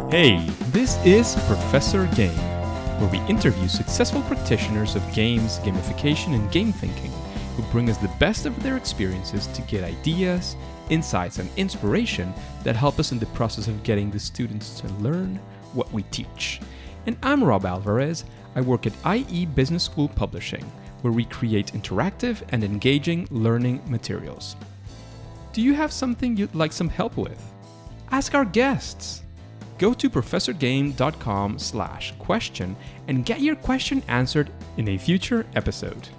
Hey, this is Professor Game, where we interview successful practitioners of games, gamification, and game thinking who bring us the best of their experiences to get ideas, insights, and inspiration that help us in the process of getting the students to learn what we teach. And I'm Rob Alvarez. I work at IE Business School Publishing, where we create interactive and engaging learning materials. Do you have something you'd like some help with? Ask our guests. Go to professorgame.com/question and get your question answered in a future episode.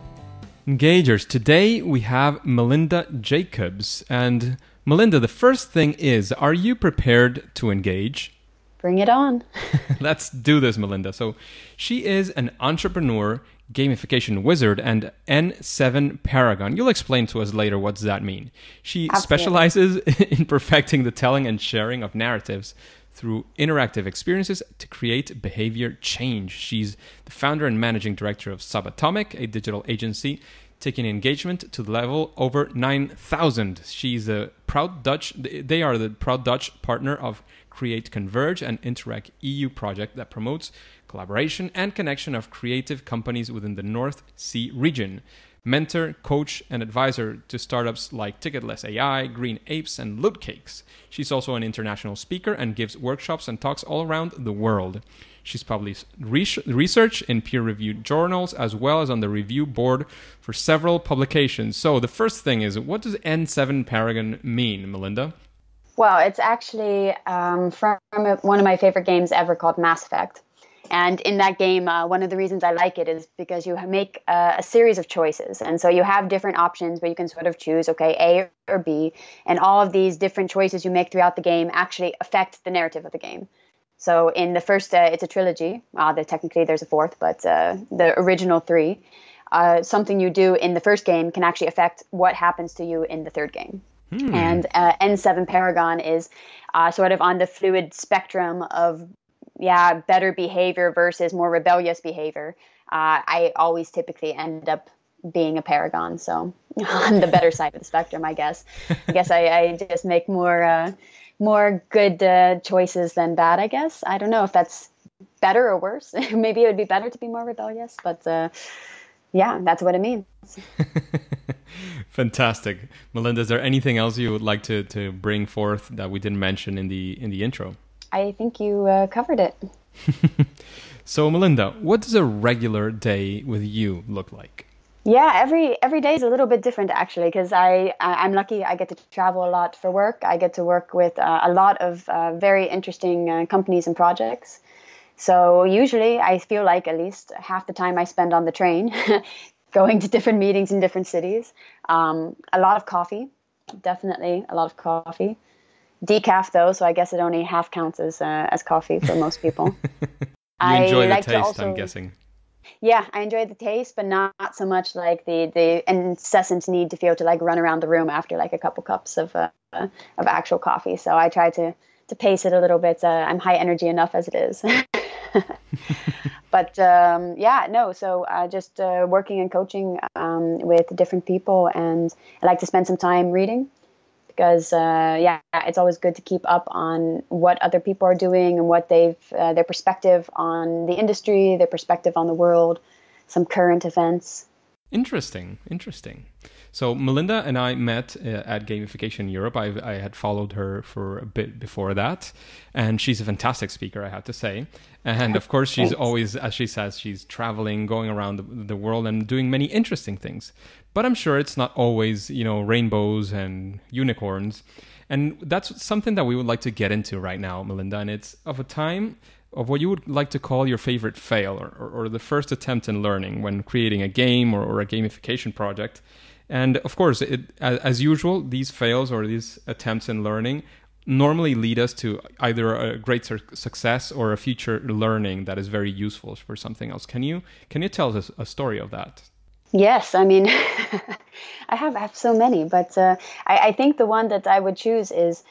Engagers, today we have Melinda Jacobs. And Melinda, the first thing is, are you prepared to engage? Bring it on. Let's do this, Melinda. So she is an entrepreneur, gamification wizard, and N7 paragon. You'll explain to us later what does that mean. She specializes in perfecting the telling and sharing of narratives through interactive experiences to create behavior change. She's the founder and managing director of Subatomic, a digital agency taking engagement to the level over 9,000. She's a proud Dutch, they are the proud Dutch partner of Converge, an Interreg EU project that promotes collaboration and connection of creative companies within the North Sea region. Mentor, coach, and advisor to startups like Ticketless.ai, greenApes, and Lootcakes. She's also an international speaker and gives workshops and talks all around the world. She's published research in peer-reviewed journals as well as on the review board for several publications. So the first thing is, what does N7 Paragon mean, Melinda? Well, it's actually from one of my favorite games ever called Mass Effect. And in that game, one of the reasons I like it is because you make a series of choices. And so you have different options where you can sort of choose, okay, A or B. And all of these different choices you make throughout the game actually affect the narrative of the game. So in the first, it's a trilogy. Technically, there's a fourth, but the original three, something you do in the first game can actually affect what happens to you in the third game. And N7 Paragon is sort of on the fluid spectrum of better behavior versus more rebellious behavior. I always typically end up being a paragon, so on the better side of the spectrum, I guess. I just make more good choices than bad, I guess. I don't know if that's better or worse. Maybe it would be better to be more rebellious, but that's what it means. Fantastic. Melinda, is there anything else you would like to bring forth that we didn't mention in the intro? I think you covered it. So, Melinda, what does a regular day with you look like? Yeah, every day is a little bit different, actually, because I'm lucky. I get to travel a lot for work. I get to work with a lot of very interesting companies and projects. So usually I feel like at least half the time I spend on the train going to different meetings in different cities. A lot of coffee, definitely a lot of coffee. Decaf though, so I guess it only half counts as coffee for most people. You enjoy the taste, I'm guessing. Yeah, I enjoy the taste, but not so much like the incessant need to feel to like run around the room after like a couple cups of actual coffee. So I try to pace it a little bit. I'm high energy enough as it is. But so just working and coaching with different people, and I like to spend some time reading. Because it's always good to keep up on what other people are doing and what their perspective on the industry, their perspective on the world, some current events. Interesting. So Melinda and I met at Gamification Europe. I had followed her for a bit before that, and she's a fantastic speaker, I have to say. And of course, she's always, as she says, she's traveling, going around the world and doing many interesting things. But I'm sure it's not always, rainbows and unicorns. And that's something that we would like to get into right now, Melinda. And it's of a time of what you would like to call your favorite fail or the first attempt in learning when creating a game or a gamification project. And of course, as usual, these fails or these attempts in learning normally lead us to either a great success or a future learning that is very useful for something else. Can you tell us a story of that? Yes, I mean, I have so many, but I think the one that I would choose is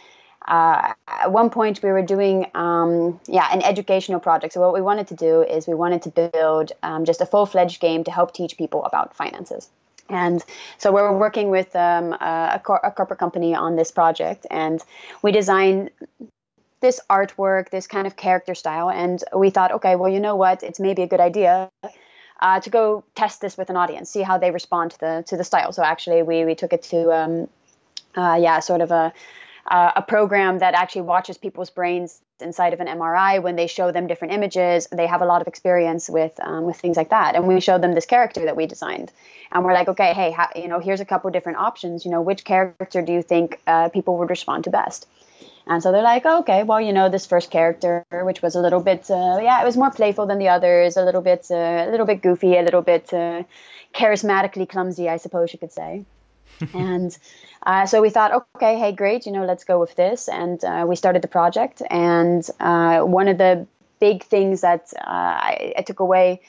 at one point we were doing an educational project. So what we wanted to do is we wanted to build just a full-fledged game to help teach people about finances. And so we're working with a corporate company on this project, and we designed this artwork, this kind of character style. And we thought, okay, well, you know what? It's maybe a good idea to go test this with an audience, see how they respond to the style. So actually, we took it to sort of a program that actually watches people's brains inside of an MRI. When they show them different images, they have a lot of experience with things like that. And we showed them this character that we designed, and we're like, okay, hey, here's a couple different options. Which character do you think people would respond to best? And so they're like, oh, okay, well, this first character, which was a little bit, it was more playful than the others, a little bit goofy, a little bit charismatically clumsy, I suppose you could say. And so we thought, okay, hey, great, let's go with this. And we started the project. And one of the big things that I took away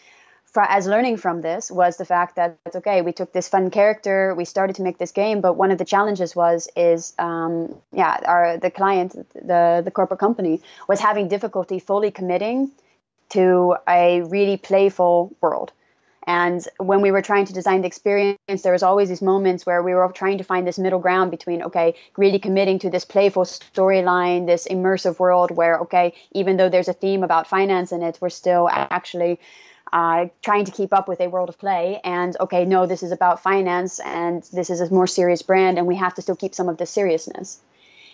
as learning from this was the fact that, okay, we took this fun character, we started to make this game, but one of the challenges the client, the corporate company, was having difficulty fully committing to a really playful world. And when we were trying to design the experience, there was always these moments where we were trying to find this middle ground between, okay, really committing to this playful storyline, this immersive world where, okay, even though there's a theme about finance in it, we're still actually trying to keep up with a world of play. And, okay, no, this is about finance and this is a more serious brand and we have to still keep some of the seriousness.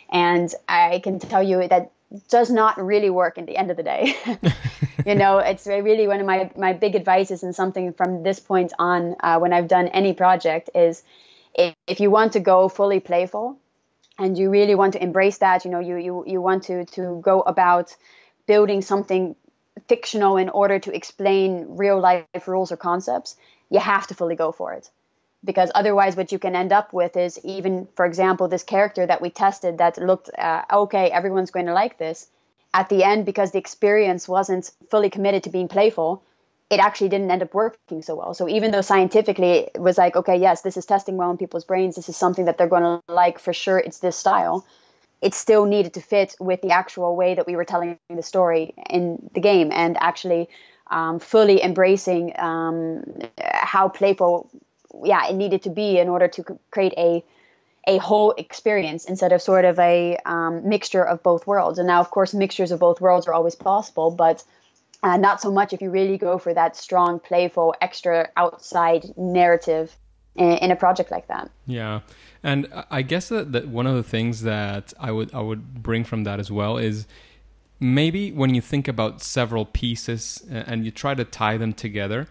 And I can tell you that does not really work in the end of the day. It's really one of my big advices, and something from this point on when I've done any project is if you want to go fully playful and you really want to embrace that, you want to go about building something fictional in order to explain real life rules or concepts, you have to fully go for it. Because otherwise what you can end up with is, even, for example, this character that we tested that looked, okay, everyone's going to like this. At the end, because the experience wasn't fully committed to being playful, it actually didn't end up working so well. So even though scientifically it was like, okay, yes, this is testing well in people's brains, this is something that they're going to like for sure, it's this style, it still needed to fit with the actual way that we were telling the story in the game, and actually fully embracing how playful it needed to be in order to create a whole experience instead of sort of a mixture of both worlds. And now, of course, mixtures of both worlds are always possible, but not so much if you really go for that strong, playful, extra outside narrative in a project like that. Yeah. And I guess that one of the things that I would bring from that as well is maybe when you think about several pieces and you try to tie them together,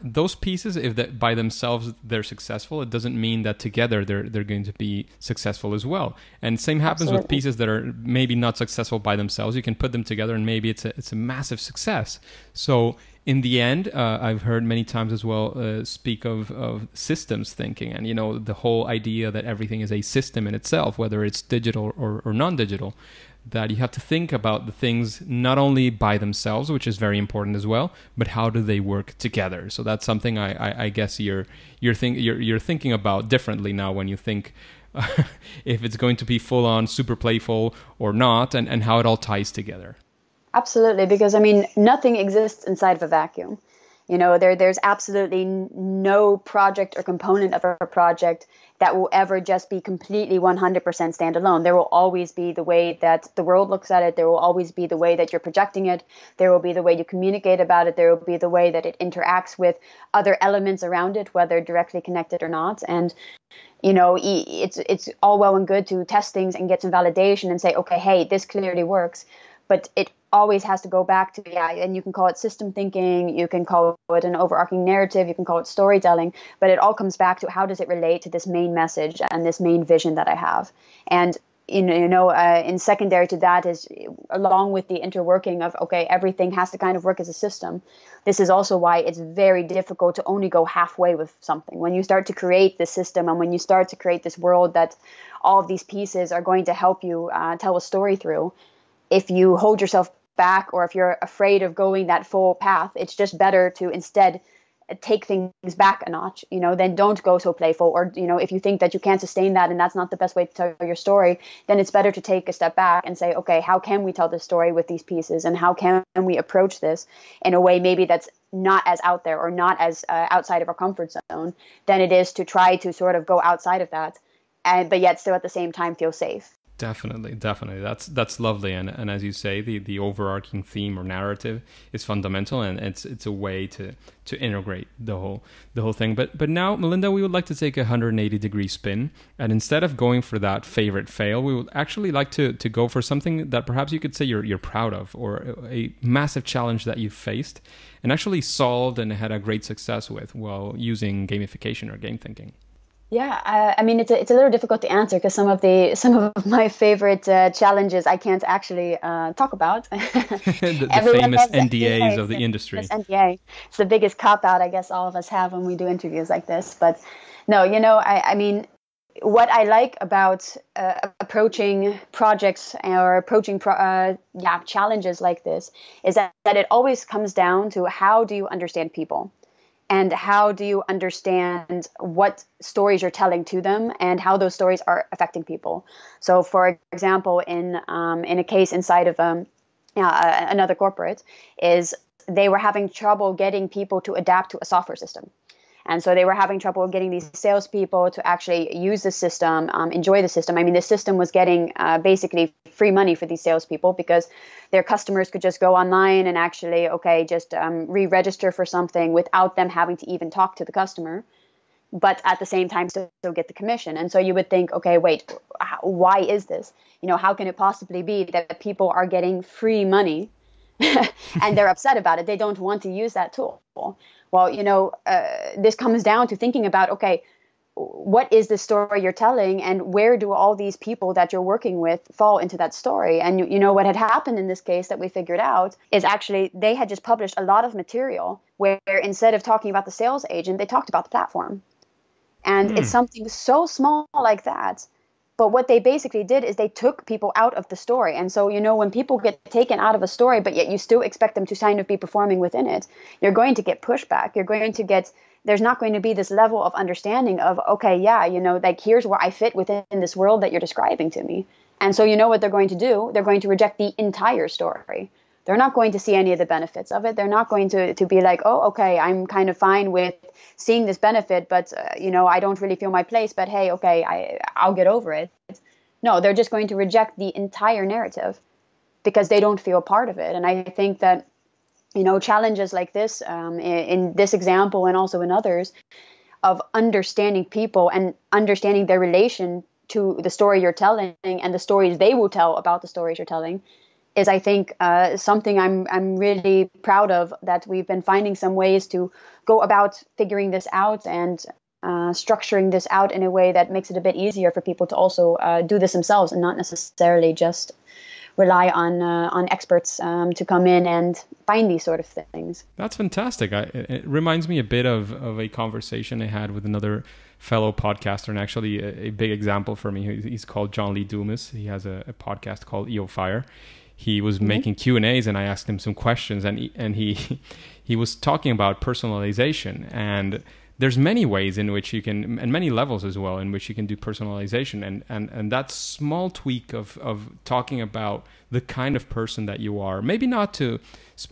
those pieces, if that by themselves they're successful, it doesn't mean that together they're going to be successful as well. And same happens with pieces that are maybe not successful by themselves. You can put them together and maybe it's a massive success. So in the end, I've heard many times as well speak of systems thinking, and the whole idea that everything is a system in itself, whether it's digital or non-digital. That you have to think about the things not only by themselves, which is very important as well, but how do they work together? So that's something I guess you're thinking about differently now when you think if it's going to be full on super playful or not, and how it all ties together. Absolutely, because nothing exists inside of a vacuum. There's absolutely no project or component of a project that will ever just be completely 100% standalone. There will always be the way that the world looks at it. There will always be the way that you're projecting it. There will be the way you communicate about it. There will be the way that it interacts with other elements around it, whether directly connected or not. And it's all well and good to test things and get some validation and say, okay, hey, this clearly works. But it always has to go back to, and you can call it system thinking, you can call it an overarching narrative, you can call it storytelling, but it all comes back to how does it relate to this main message and this main vision that I have. And, in secondary to that is, along with the interworking of, okay, everything has to kind of work as a system. This is also why it's very difficult to only go halfway with something. When you start to create this system and when you start to create this world that all of these pieces are going to help you tell a story through, if you hold yourself back or if you're afraid of going that full path, it's just better to instead take things back a notch, then don't go so playful. Or, if you think that you can't sustain that and that's not the best way to tell your story, then it's better to take a step back and say, okay, how can we tell this story with these pieces? And how can we approach this in a way maybe that's not as out there or not as outside of our comfort zone than it is to try to sort of go outside of that, but yet still at the same time feel safe. Definitely, definitely. That's lovely, and as you say, the overarching theme or narrative is fundamental, and it's a way to integrate the whole thing. But now, Melinda, we would like to take a 180-degree spin, and instead of going for that favorite fail, we would actually like to go for something that perhaps you could say you're proud of, or a massive challenge that you faced and actually solved and had a great success with while using gamification or game thinking. Yeah, I mean it's a little difficult to answer because some of my favorite challenges I can't actually talk about. the famous NDAs of the industry. NDA. It's the biggest cop out I guess all of us have when we do interviews like this. But no, I mean, what I like about approaching projects or approaching challenges like this is that it always comes down to how do you understand people. And how do you understand what stories you're telling to them and how those stories are affecting people? So, for example, in a case inside of another corporate, is they were having trouble getting people to adapt to a software system. And so they were having trouble getting these salespeople to actually use the system, enjoy the system. I mean, the system was getting basically free money for these salespeople because their customers could just go online and actually, just re-register for something without them having to even talk to the customer, but at the same time still get the commission. And so you would think, okay, wait, why is this? How can it possibly be that people are getting free money and they're upset about it? They don't want to use that tool. Well, this comes down to thinking about, okay, what is the story you're telling and where do all these people that you're working with fall into that story? And what had happened in this case that we figured out is actually they had just published a lot of material where instead of talking about the sales agent, they talked about the platform. And it's something so small like that. But what they basically did is they took people out of the story. And so, when people get taken out of a story, but yet you still expect them to kind of be performing within it, you're going to get pushback. There's not going to be this level of understanding of, okay, yeah, here's where I fit within this world that you're describing to me. And so what they're going to do? They're going to reject the entire story. They're not going to see any of the benefits of it. They're not going to be like, oh, okay, I'm kind of fine with seeing this benefit, but, I don't really feel my place. But hey, okay, I'll get over it. No, they're just going to reject the entire narrative because they don't feel part of it. And I think that, challenges like this, in this example and also in others, of understanding people and understanding their relation to the story you're telling and the stories they will tell about the stories you're telling, is I think something I'm really proud of, that we've been finding some ways to go about figuring this out and structuring this out in a way that makes it a bit easier for people to also do this themselves and not necessarily just rely on experts to come in and find these sort of things. That's fantastic. It reminds me a bit of a conversation I had with another fellow podcaster, and actually a big example for me. He's called John Lee Dumas. He has a podcast called EO Fire. He was making Q&As, and I asked him some questions, and he was talking about personalization. And there's many ways in which you can, and many levels as well, in which you can do personalization. And that small tweak of talking about the kind of person that you are, maybe not to,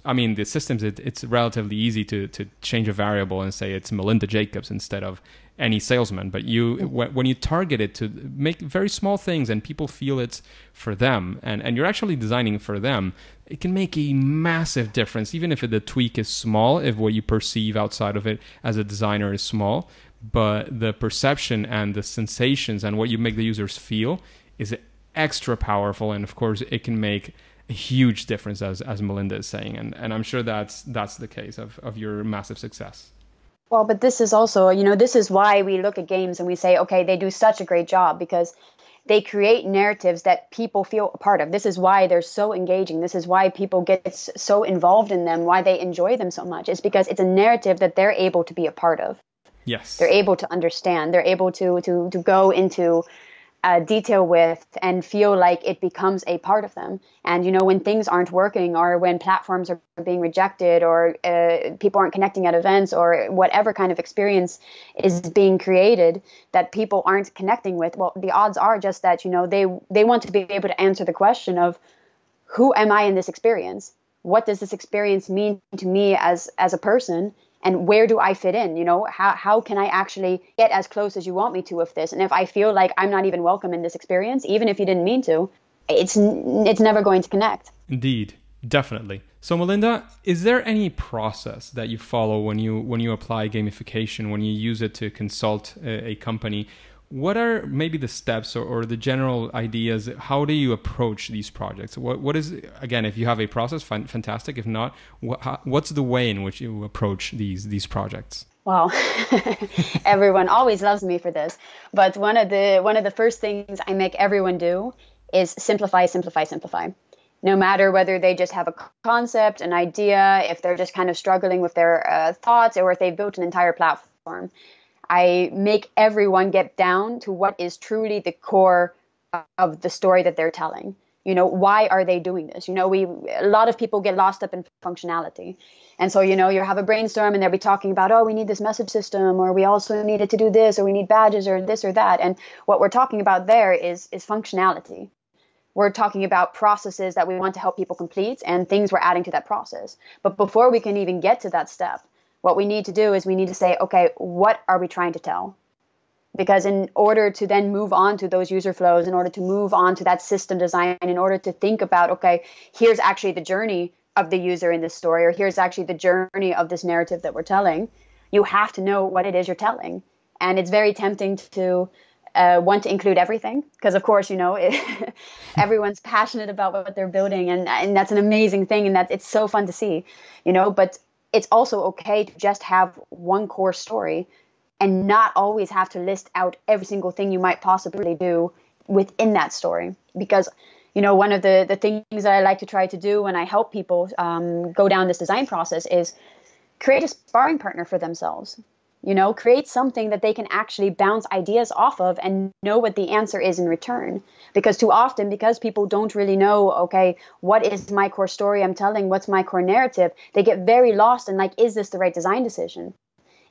I mean, the systems, it's relatively easy to change a variable and say it's Melinda Jacobs instead of any salesman. But when you target it to make very small things and people feel it's for them, and you're actually designing for them, it can make a massive difference, even if the tweak is small, if what you perceive outside of it as a designer is small. But the perception and the sensations and what you make the users feel is extra powerful. And of course, it can make a huge difference, as Melinda is saying. And I'm sure that's the case of your massive success. Well, but this is also, this is why we look at games and we say, okay, they do such a great job because they create narratives that people feel a part of. This is why they're so engaging. This is why people get so involved in them, why they enjoy them so much. It's because it's a narrative that they're able to be a part of. Yes. They're able to understand. They're able to go into detail with and feel like it becomes a part of them. And, when things aren't working or when platforms are being rejected or people aren't connecting at events or whatever kind of experience is being created that people aren't connecting with, well, the odds are just that, they want to be able to answer the question of who am I in this experience? What does this experience mean to me as a person? And where do I fit in? How can I actually get as close as you want me to with this? And if I feel like I'm not even welcome in this experience, even if you didn't mean to, it's never going to connect. Indeed, definitely. So Melinda, is there any process that you follow when you apply gamification, when you use it to consult a company? What are maybe the steps or the general ideas? How do you approach these projects? What is, again, if you have a process, fantastic. If not, what's the way in which you approach these projects? Well, everyone always loves me for this. But one of the first things I make everyone do is simplify, simplify, simplify. No matter whether they just have a concept, an idea, if they're just kind of struggling with their thoughts, or if they've built an entire platform. I make everyone get down to what is truly the core of the story that they're telling. Why are they doing this? A lot of people get lost up in functionality. And so, you have a brainstorm and they'll be talking about, oh, we need this message system, or we also needed to do this, or we need badges, or this or that. And what we're talking about there is functionality. We're talking about processes that we want to help people complete and things we're adding to that process. But before we can even get to that step, what we need to do is we need to say, okay, what are we trying to tell? Because in order to then move on to those user flows, in order to move on to that system design, in order to think about, okay, here's actually the journey of the user in this story, or here's actually the journey of this narrative that we're telling, you have to know what it is you're telling. And it's very tempting to want to include everything, because of course, everyone's passionate about what they're building, and that's an amazing thing, and it's so fun to see, but it's also okay to just have one core story and not always have to list out every single thing you might possibly do within that story. Because, one of the things that I like to try to do when I help people go down this design process is create a sparring partner for themselves. Create something that they can actually bounce ideas off of and know what the answer is in return. Because too often, because people don't really know, okay, what is my core story I'm telling? What's my core narrative? They get very lost in is this the right design decision?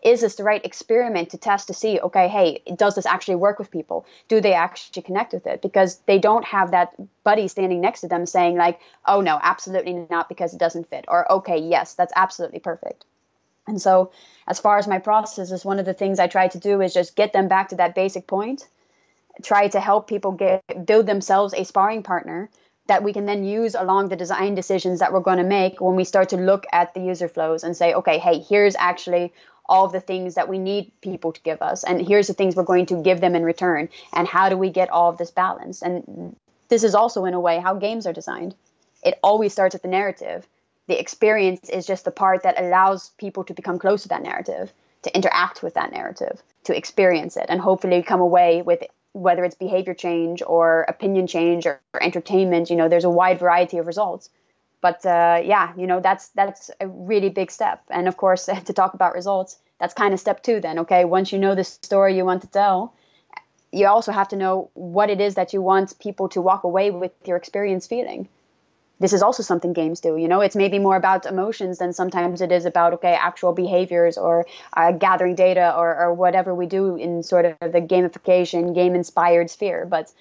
Is this the right experiment to test to see, okay, hey, does this actually work with people? Do they actually connect with it? Because they don't have that buddy standing next to them saying oh no, absolutely not, because it doesn't fit. Or, okay, yes, that's absolutely perfect. And so as far as my process is, one of the things I try to do is just get them back to that basic point, try to help people build themselves a sparring partner that we can then use along the design decisions that we're going to make when we start to look at the user flows and say, okay, hey, here's actually all of the things that we need people to give us, and here's the things we're going to give them in return, and how do we get all of this balance? And this is also, in a way, how games are designed. It always starts with the narrative. The experience is just the part that allows people to become close to that narrative, to interact with that narrative, to experience it, and hopefully come away with, whether it's behavior change or opinion change or entertainment, there's a wide variety of results. But that's a really big step. And of course, to talk about results, that's kind of step 2 then. Okay, once you know the story you want to tell, you also have to know what it is that you want people to walk away with your experience feeling. This is also something games do. It's maybe more about emotions than sometimes it is about, okay, actual behaviors or gathering data or whatever we do in sort of the gamification, game-inspired sphere. But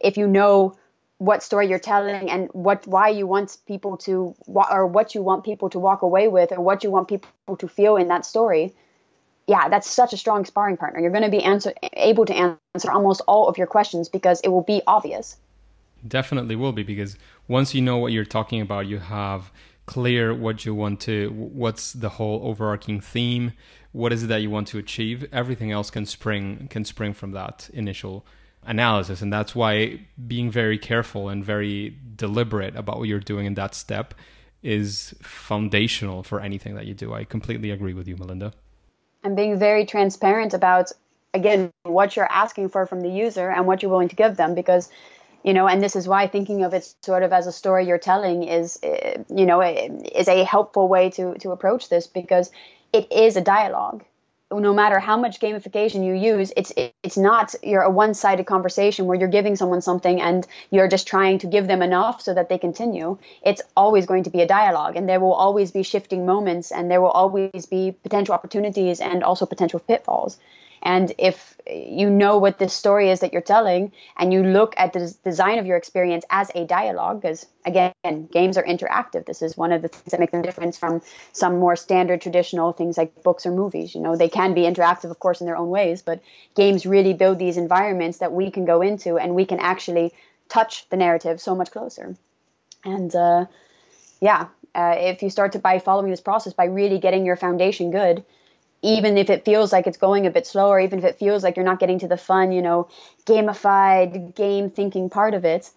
if you know what story you're telling and why you want people to, or what you want people to walk away with, or what you want people to feel in that story, yeah, that's such a strong sparring partner. You're going to be able to answer almost all of your questions because it will be obvious. Definitely will be, because once you know what you're talking about, you have clear what's the whole overarching theme, what is it that you want to achieve. Everything else can spring from that initial analysis. And that's why being very careful and very deliberate about what you're doing in that step is foundational for anything that you do. I completely agree with you, Melinda. And being very transparent about, again, what you're asking for from the user and what you're willing to give them, because and this is why thinking of it sort of as a story you're telling is a helpful way to approach this, because it is a dialogue. No matter how much gamification you use, it's not a one-sided conversation where you're giving someone something and you're just trying to give them enough so that they continue. It's always going to be a dialogue, and there will always be shifting moments, and there will always be potential opportunities and also potential pitfalls. And if you know what this story is that you're telling, and you look at the design of your experience as a dialogue, because again, games are interactive. This is one of the things that make them different from some more standard traditional things like books or movies. You know, they can be interactive, of course, in their own ways, but games really build these environments that we can go into and we can actually touch the narrative so much closer. And if you start to by following this process, by really getting your foundation good, even if it feels like it's going a bit slower, even if it feels like you're not getting to the fun, gamified game thinking part of it,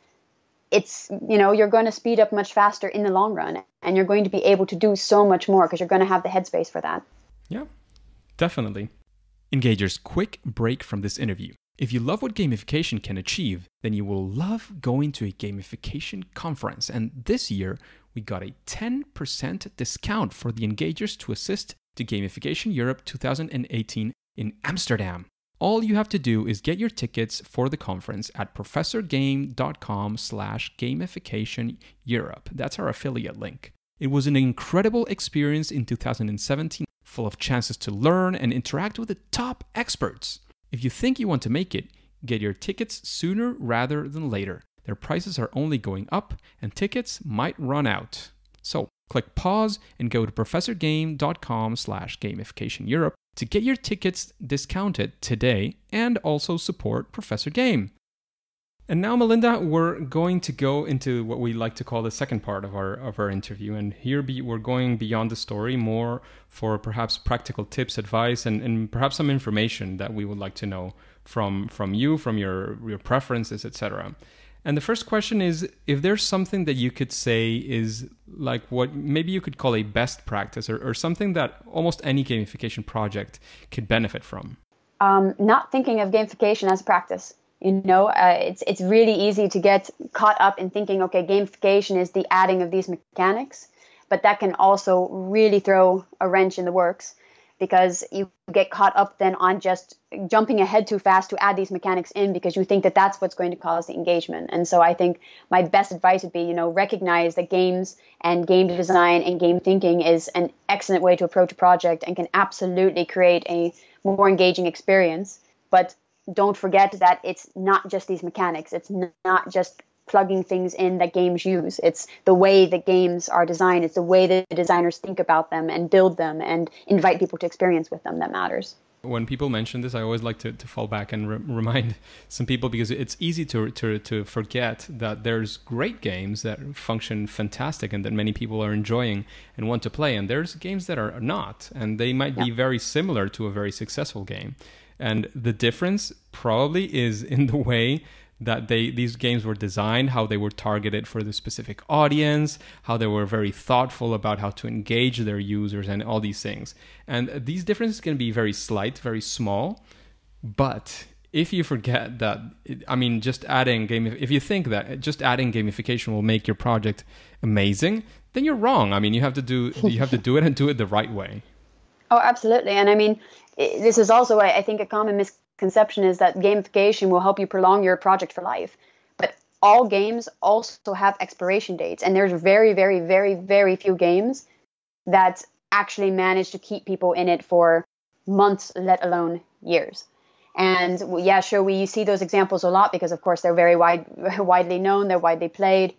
it's, you're going to speed up much faster in the long run, and you're going to be able to do so much more because you're going to have the headspace for that. Yeah, definitely. Engagers, quick break from this interview. If you love what gamification can achieve, then you will love going to a gamification conference. And this year, we got a 10% discount for the Engagers to assist to Gamification Europe 2018 in Amsterdam. All you have to do is get your tickets for the conference at professorgame.com/gamification Europe. That's our affiliate link. It was an incredible experience in 2017, full of chances to learn and interact with the top experts. If you think you want to make it, get your tickets sooner rather than later. Their prices are only going up and tickets might run out. So click pause and go to professorgame.com/gamification Europe to get your tickets discounted today and also support Professor Game. And now, Melinda, we're going to go into what we like to call the second part of our interview. And here we're going beyond the story, more for perhaps practical tips, advice, and perhaps some information that we would like to know from you, from your preferences, etc. And the first question is, if there's something that you could say is like what maybe you could call a best practice, or something that almost any gamification project could benefit from. Not thinking of gamification as a practice. It's really easy to get caught up in thinking, okay, gamification is the adding of these mechanics, but that can also really throw a wrench in the works, because you get caught up then on just jumping ahead too fast to add these mechanics in because you think that that's what's going to cause the engagement. And so I think my best advice would be, recognize that games and game design and game thinking is an excellent way to approach a project and can absolutely create a more engaging experience. But don't forget that it's not just these mechanics. It's not just plugging things in that games use. It's the way that games are designed. It's the way that the designers think about them and build them and invite people to experience with them that matters. When people mention this, I always like to fall back and remind some people, because it's easy to forget that there's great games that function fantastic and that many people are enjoying and want to play. And there's games that are not, and they might be very similar to a very successful game. And the difference probably is in the way that these games were designed, how they were targeted for the specific audience, how they were very thoughtful about how to engage their users and all these things. And these differences can be very slight, very small. But if you forget that, if you think that just adding gamification will make your project amazing, then you're wrong. You have to do it and do it the right way. Oh, absolutely. And this is also, I think, a common misconception is that gamification will help you prolong your project for life. But all games also have expiration dates. And there's very, very, very, very few games that actually manage to keep people in it for months, let alone years. And yeah, sure, we see those examples a lot because, of course, they're very widely known. They're widely played.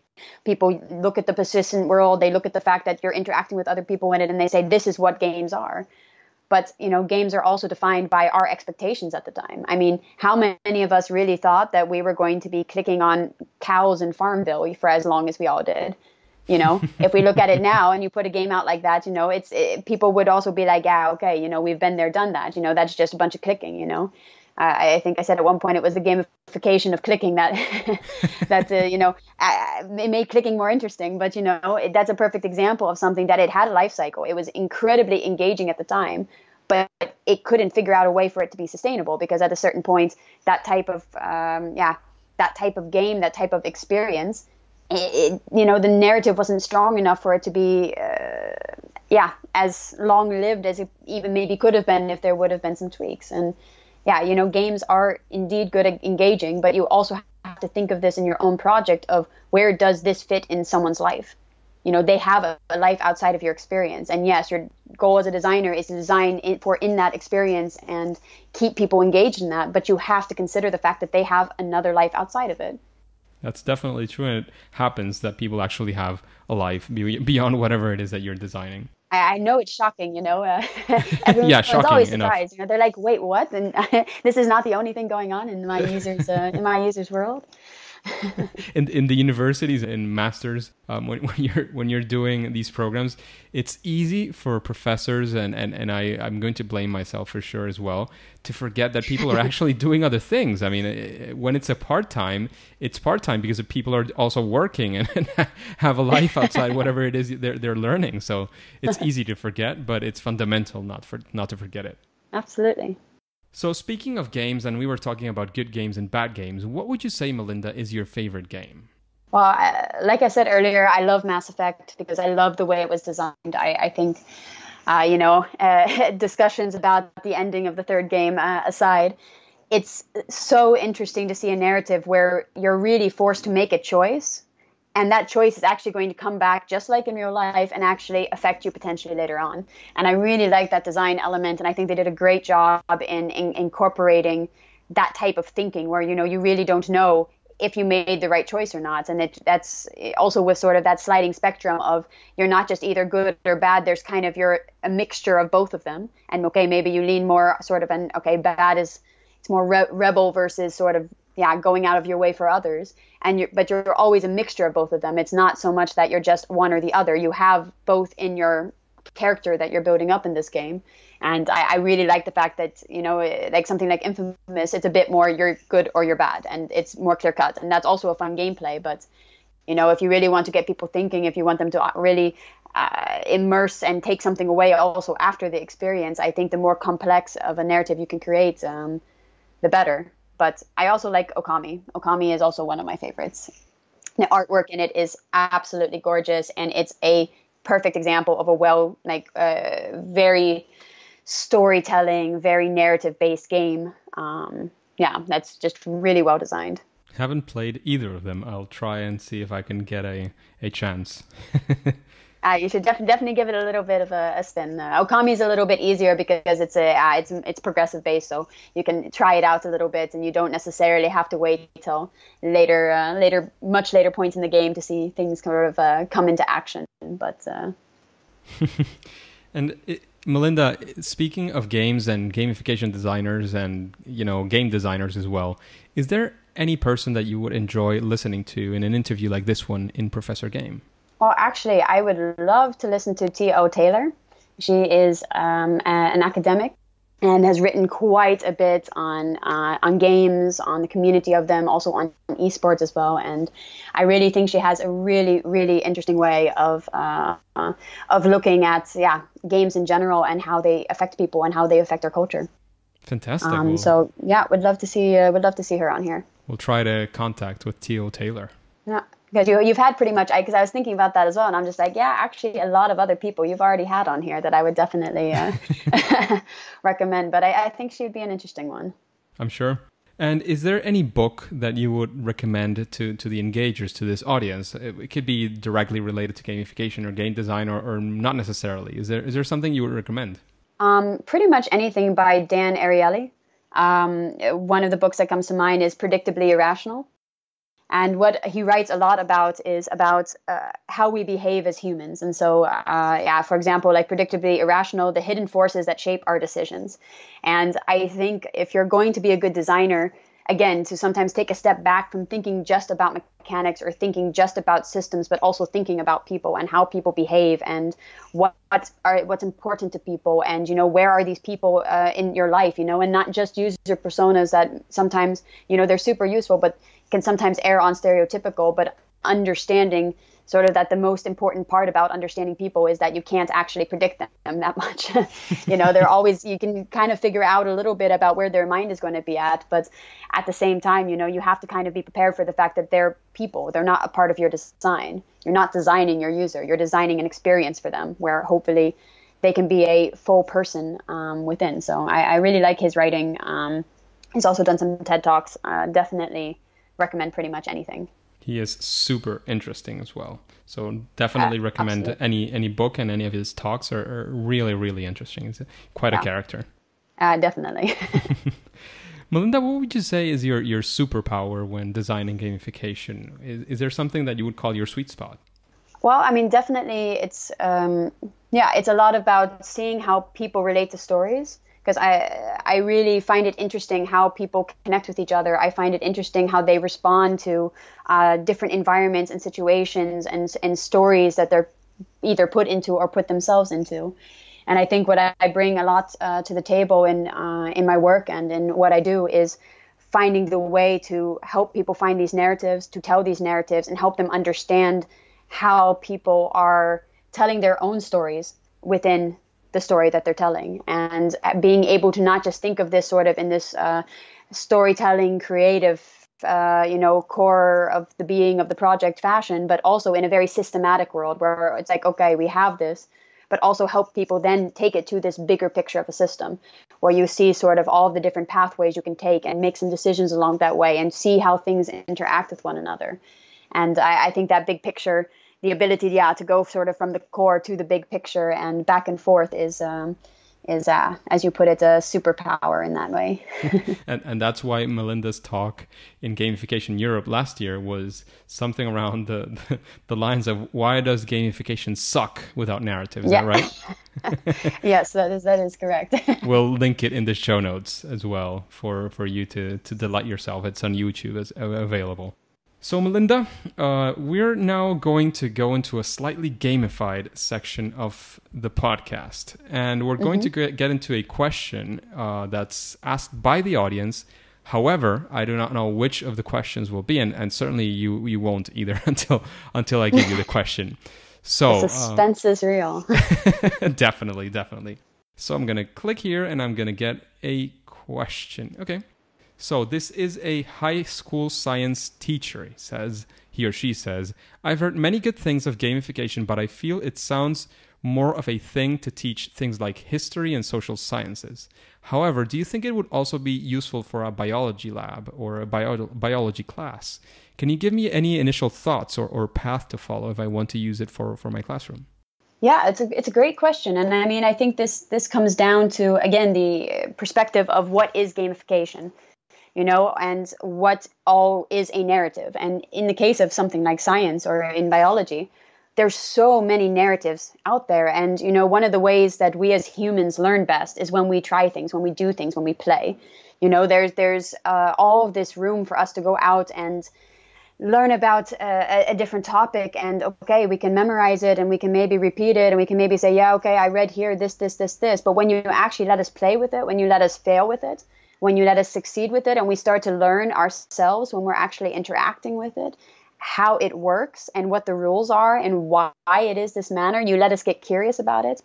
People look at the persistent world. They look at the fact that you're interacting with other people in it, and they say, this is what games are. But, games are also defined by our expectations at the time. How many of us really thought that we were going to be clicking on cows in Farmville for as long as we all did? If we look at it now and you put a game out like that, people would also be like, yeah, okay, we've been there, done that. That's just a bunch of clicking, I think I said at one point it was the gamification of clicking that it made clicking more interesting. But, that's a perfect example of something that it had a life cycle. It was incredibly engaging at the time, but it couldn't figure out a way for it to be sustainable, because at a certain point, that type of game, that type of experience, the narrative wasn't strong enough for it to be, as long lived as it even maybe could have been if there would have been some tweaks. And yeah, games are indeed good at engaging, but you also have to think of this in your own project of where does this fit in someone's life? they have a life outside of your experience. And yes, your goal as a designer is to design in that experience and keep people engaged in that. But you have to consider the fact that they have another life outside of it. That's definitely true. And it happens that people actually have a life beyond whatever it is that you're designing. I know it's shocking, everyone's shocking always surprised. enough. They're like, wait, what? And this is not the only thing going on in my users' world. in the universities and masters, when you're doing these programs, it's easy for professors and I'm going to blame myself for sure as well, to forget that people are actually doing other things. I mean, when it's part-time because people are also working and have a life outside whatever it is they're learning. So it's easy to forget, but it's fundamental not to forget it. Absolutely. So speaking of games, and we were talking about good games and bad games, what would you say, Melinda, is your favorite game? Well, like I said earlier, I love Mass Effect because I love the way it was designed. I think, discussions about the ending of the third game aside, it's so interesting to see a narrative where you're really forced to make a choice. And that choice is actually going to come back just like in real life and actually affect you potentially later on. And I really like that design element. And I think they did a great job in incorporating that type of thinking where, you really don't know if you made the right choice or not. And that's also with sort of that sliding spectrum of you're not just either good or bad. There's kind of you're a mixture of both of them. And okay, maybe you lean more sort of bad is it's more rebel versus sort of going out of your way for others, but you're always a mixture of both of them. It's not so much that you're just one or the other. You have both in your character that you're building up in this game, and I really like the fact that like something like Infamous, it's a bit more you're good or you're bad, and it's more clear cut, and that's also a fun gameplay. But if you really want to get people thinking, if you want them to really immerse and take something away also after the experience, I think the more complex of a narrative you can create, the better. But I also like Okami. Okami is also one of my favorites. The artwork in it is absolutely gorgeous, and it's a perfect example of a very storytelling, very narrative-based game. That's just really well designed. Haven't played either of them. I'll try and see if I can get a chance. You should definitely give it a little bit of a spin. Okami is a little bit easier because it's progressive based, so you can try it out a little bit, and you don't necessarily have to wait till much later points in the game to see things sort of come into action. But Melinda, speaking of games and gamification designers and game designers as well, is there any person that you would enjoy listening to in an interview like this one in Professor Game? Well, actually, I would love to listen to T.O. Taylor. She is an academic and has written quite a bit on games, on the community of them, also on esports as well. And I really think she has a really, really interesting way of looking at games in general and how they affect people and how they affect our culture. Fantastic. Would love to see her on here. We'll try to contact with T.O. Taylor. Yeah. Because you've had pretty much, because I was thinking about that as well, and I'm just like, actually a lot of other people you've already had on here that I would definitely recommend, but I think she would be an interesting one. I'm sure. And is there any book that you would recommend to the engagers, to this audience? It could be directly related to gamification or game design or not necessarily. Is there something you would recommend? Pretty much anything by Dan Ariely. One of the books that comes to mind is Predictably Irrational. And what he writes a lot about is about how we behave as humans. And so, for example, like Predictably Irrational, the hidden forces that shape our decisions. And I think if you're going to be a good designer, again, to sometimes take a step back from thinking just about mechanics or thinking just about systems, but also thinking about people and how people behave and what's important to people, and where are these people in your life, and not just user personas that sometimes they're super useful, but can sometimes err on stereotypical, but understanding sort of that the most important part about understanding people is that you can't actually predict them that much. They're always, you can kind of figure out a little bit about where their mind is going to be at, but at the same time, you have to kind of be prepared for the fact that they're people. They're not a part of your design. You're not designing your user. You're designing an experience for them where hopefully they can be a full person within. So I really like his writing. He's also done some TED Talks. Definitely recommend pretty much anything. He is super interesting as well. So definitely recommend any book, and any of his talks are really, really interesting. He's quite a character. Definitely. Melinda, what would you say is your superpower when designing gamification? Is there something that you would call your sweet spot? Well, I mean, definitely it's a lot about seeing how people relate to stories. Because I really find it interesting how people connect with each other. I find it interesting how they respond to different environments and situations and stories that they're either put into or put themselves into. And I think what I bring a lot to the table in my work and in what I do is finding the way to help people find these narratives, to tell these narratives, and help them understand how people are telling their own stories within the story that they're telling, and being able to not just think of this sort of in this storytelling creative core of the being of the project fashion, but also in a very systematic world where it's like, okay, we have this, but also help people then take it to this bigger picture of a system where you see sort of all of the different pathways you can take and make some decisions along that way and see how things interact with one another. And I think that big picture, the ability, to go sort of from the core to the big picture and back and forth is as you put it, a superpower in that way. and that's why Melinda's talk in Gamification Europe last year was something around the lines of, why does gamification suck without narrative? Is that right? Yes, that is correct. We'll link it in the show notes as well for you to delight yourself. It's on YouTube, it's available. So Melinda, we're now going to go into a slightly gamified section of the podcast. And we're going to get into a question that's asked by the audience. However, I do not know which of the questions will be, and certainly you won't either until I give you the question. So the suspense is real. Definitely. So I'm going to click here and I'm going to get a question. Okay. So this is a high school science teacher. He or she says, I've heard many good things of gamification, but I feel it sounds more of a thing to teach things like history and social sciences. However, do you think it would also be useful for a biology lab or a biology class? Can you give me any initial thoughts or path to follow if I want to use it for my classroom? Yeah, it's a great question. And I mean, I think this comes down to, again, the perspective of what is gamification. And what all is a narrative. And in the case of something like science or in biology, there's so many narratives out there. And, one of the ways that we as humans learn best is when we try things, when we do things, when we play. There's all of this room for us to go out and learn about a different topic. And, okay, we can memorize it and we can maybe repeat it and we can maybe say, yeah, okay, I read here this. But when you actually let us play with it, when you let us fail with it, when you let us succeed with it and we start to learn ourselves when we're actually interacting with it, how it works and what the rules are and why it is this manner, you let us get curious about it.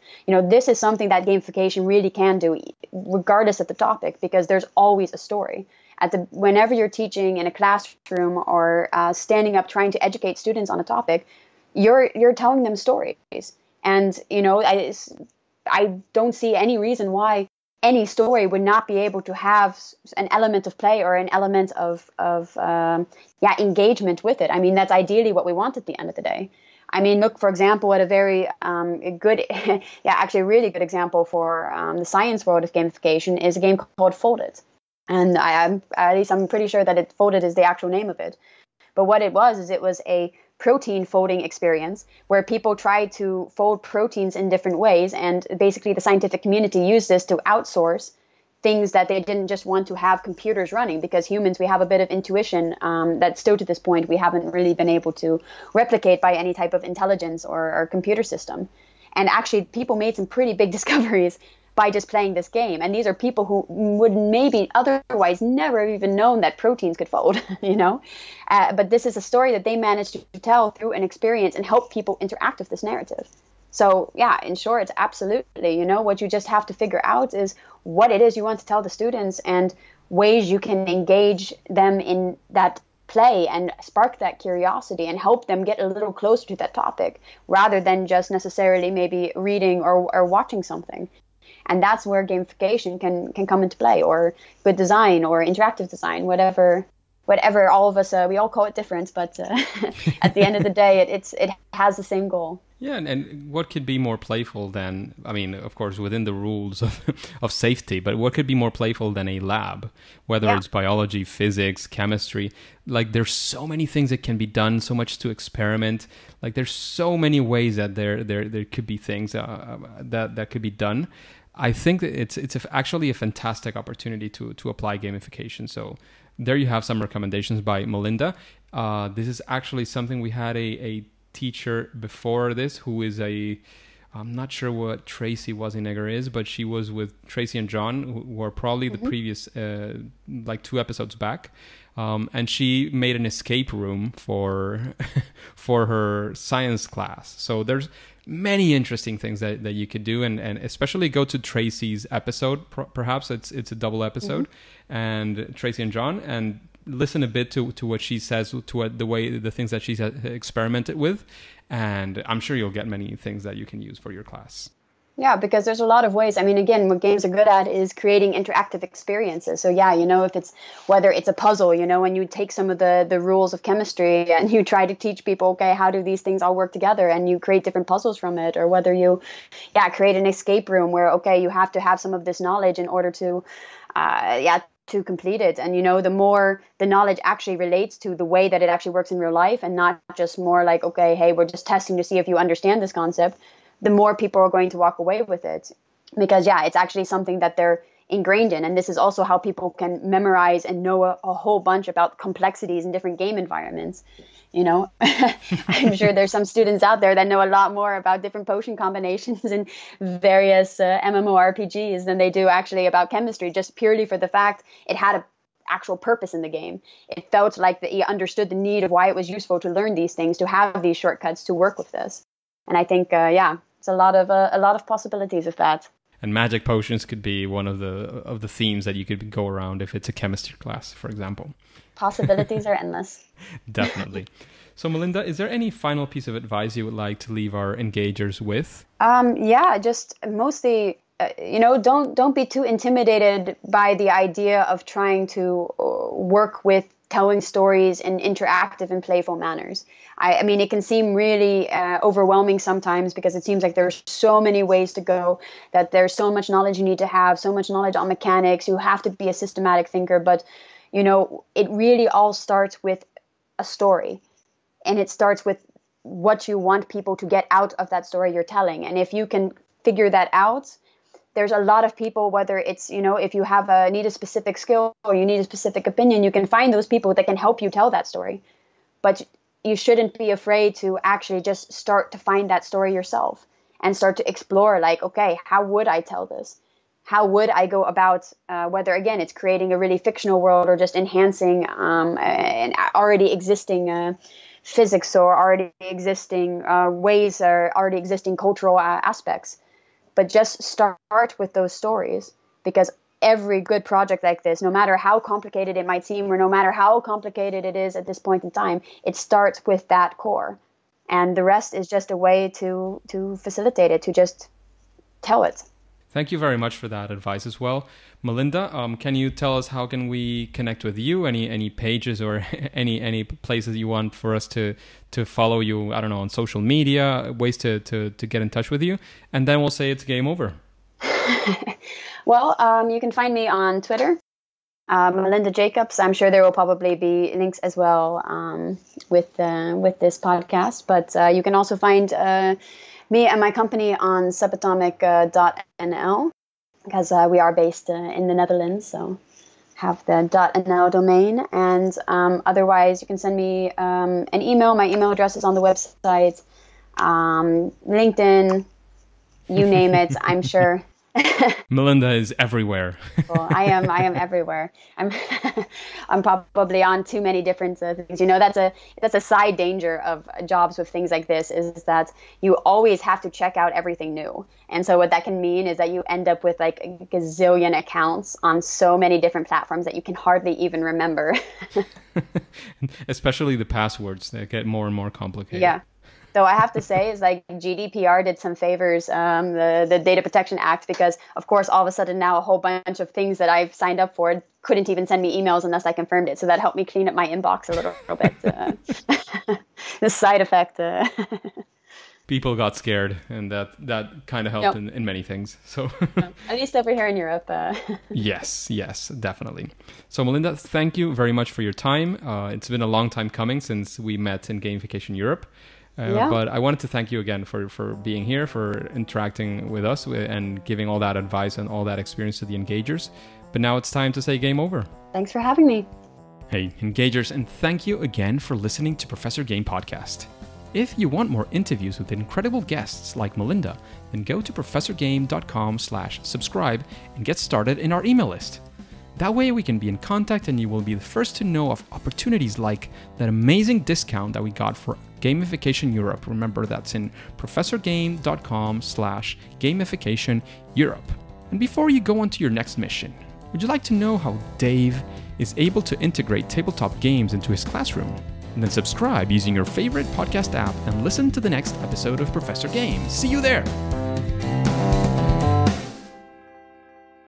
This is something that gamification really can do, regardless of the topic, because there's always a story. Whenever you're teaching in a classroom or standing up trying to educate students on a topic, you're telling them stories. And, I don't see any reason why any story would not be able to have an element of play or an element of engagement with it. I mean, that's ideally what we want at the end of the day. I mean, look, for example, at a very good, actually a really good example for the science world of gamification is a game called Folded. And I'm pretty sure that Folded is the actual name of it. But what it was a protein folding experience where people tried to fold proteins in different ways. And basically the scientific community used this to outsource things that they didn't just want to have computers running, because humans, we have a bit of intuition that still to this point we haven't really been able to replicate by any type of intelligence or computer system. And actually people made some pretty big discoveries by just playing this game. And these are people who would maybe otherwise never have even known that proteins could fold, But this is a story that they managed to tell through an experience and help people interact with this narrative. So, yeah, in short, absolutely. What you just have to figure out is what it is you want to tell the students and ways you can engage them in that play and spark that curiosity and help them get a little closer to that topic rather than just necessarily maybe reading or watching something. And that's where gamification can come into play, or good design or interactive design, whatever whatever, all of us, we all call it different, but at the end of the day, it has the same goal. Yeah, and what could be more playful than, I mean, of course, within the rules of safety, but what could be more playful than a lab, whether it's biology, physics, chemistry? Like, there's so many things that can be done, so much to experiment. Like, there's so many ways that there could be things that could be done. I think that it's actually a fantastic opportunity to apply gamification. So there you have some recommendations by Melinda. This is actually something we had a teacher before this who is I'm not sure what Tracy Wazinegger is, but she was with Tracy and John, who are probably the previous like 2 episodes back, and she made an escape room for her science class. So there's many interesting things that you could do, and especially go to Tracy's episode. Perhaps it's a double episode, and Tracy and John, and listen a bit to what she says, to the things that she's experimented with, and I'm sure you'll get many things that you can use for your class. Yeah, because there's a lot of ways. I mean, again, what games are good at is creating interactive experiences. So yeah, if whether it's a puzzle, when you take some of the rules of chemistry and you try to teach people, okay, how do these things all work together, and you create different puzzles from it, or whether you, create an escape room where, okay, you have to have some of this knowledge in order to, to complete it. And, the more the knowledge actually relates to the way that it actually works in real life, and not just more like, okay, hey, we're just testing to see if you understand this concept, the more people are going to walk away with it. Because, it's actually something that they're ingrained in. And this is also how people can memorize and know a whole bunch about complexities in different game environments. I'm sure there's some students out there that know a lot more about different potion combinations in various MMORPGs than they do actually about chemistry, just purely for the fact it had an actual purpose in the game. It felt like that you understood the need of why it was useful to learn these things, to have these shortcuts to work with this. And I think, it's a lot of possibilities with that. And magic potions could be one of the themes that you could go around if it's a chemistry class, for example. Possibilities are endless. Definitely. So, Melinda, is there any final piece of advice you would like to leave our engagers with? Just mostly, don't be too intimidated by the idea of trying to work with telling stories in interactive and playful manners. I mean, it can seem really overwhelming sometimes, because it seems like there's so many ways to go, that there's so much knowledge you need to have, so much knowledge on mechanics. You have to be a systematic thinker, but, it really all starts with a story, and it starts with what you want people to get out of that story you're telling. And if you can figure that out, there's a lot of people, whether it's, if you need a specific skill or you need a specific opinion, you can find those people that can help you tell that story. But you shouldn't be afraid to actually just start to find that story yourself and start to explore, like, okay, how would I tell this? How would I go about, whether, again, it's creating a really fictional world or just enhancing an already existing physics or already existing ways or already existing cultural aspects. But just start with those stories, because every good project like this, no matter how complicated it might seem, or no matter how complicated it is at this point in time, it starts with that core. And the rest is just a way to facilitate it, to just tell it. Thank you very much for that advice as well. Melinda, can you tell us how can we connect with you? Any pages or any places you want for us to follow you, I don't know, on social media, ways to get in touch with you? And then we'll say it's game over. Well, you can find me on Twitter, Melinda Jacobs. I'm sure there will probably be links as well with this podcast. But you can also find me and my company on subatomic.nl, because we are based in the Netherlands, so have the .nl domain. And otherwise, you can send me an email. My email address is on the website, LinkedIn, you name it, I'm sure. Melinda is everywhere. Well, I am everywhere. I'm probably on too many different things. That's a side danger of jobs with things like this, is that you always have to check out everything new. And so what that can mean is that you end up with like a gazillion accounts on so many different platforms that you can hardly even remember. Especially the passwords that get more and more complicated. Yeah. Though I have to say is like GDPR did some favors, the Data Protection Act, because of course all of a sudden now a whole bunch of things that I've signed up for couldn't even send me emails unless I confirmed it. So that helped me clean up my inbox a little bit. The side effect. People got scared, and that kind of helped in many things. So at least over here in Europe. Yes, definitely. So Melinda, thank you very much for your time. It's been a long time coming since we met in Gamification Europe. But I wanted to thank you again for being here, for interacting with us and giving all that advice and all that experience to the engagers. But now it's time to say game over. Thanks for having me. Hey, engagers, and thank you again for listening to Professor Game Podcast. If you want more interviews with incredible guests like Melinda, then go to professorgame.com/subscribe and get started in our email list. That way we can be in contact and you will be the first to know of opportunities like that amazing discount that we got for Gamification Europe. Remember, that's in professorgame.com/gamification Europe. And before you go on to your next mission, would you like to know how Dave is able to integrate tabletop games into his classroom? And then subscribe using your favorite podcast app and listen to the next episode of Professor Game. See you there!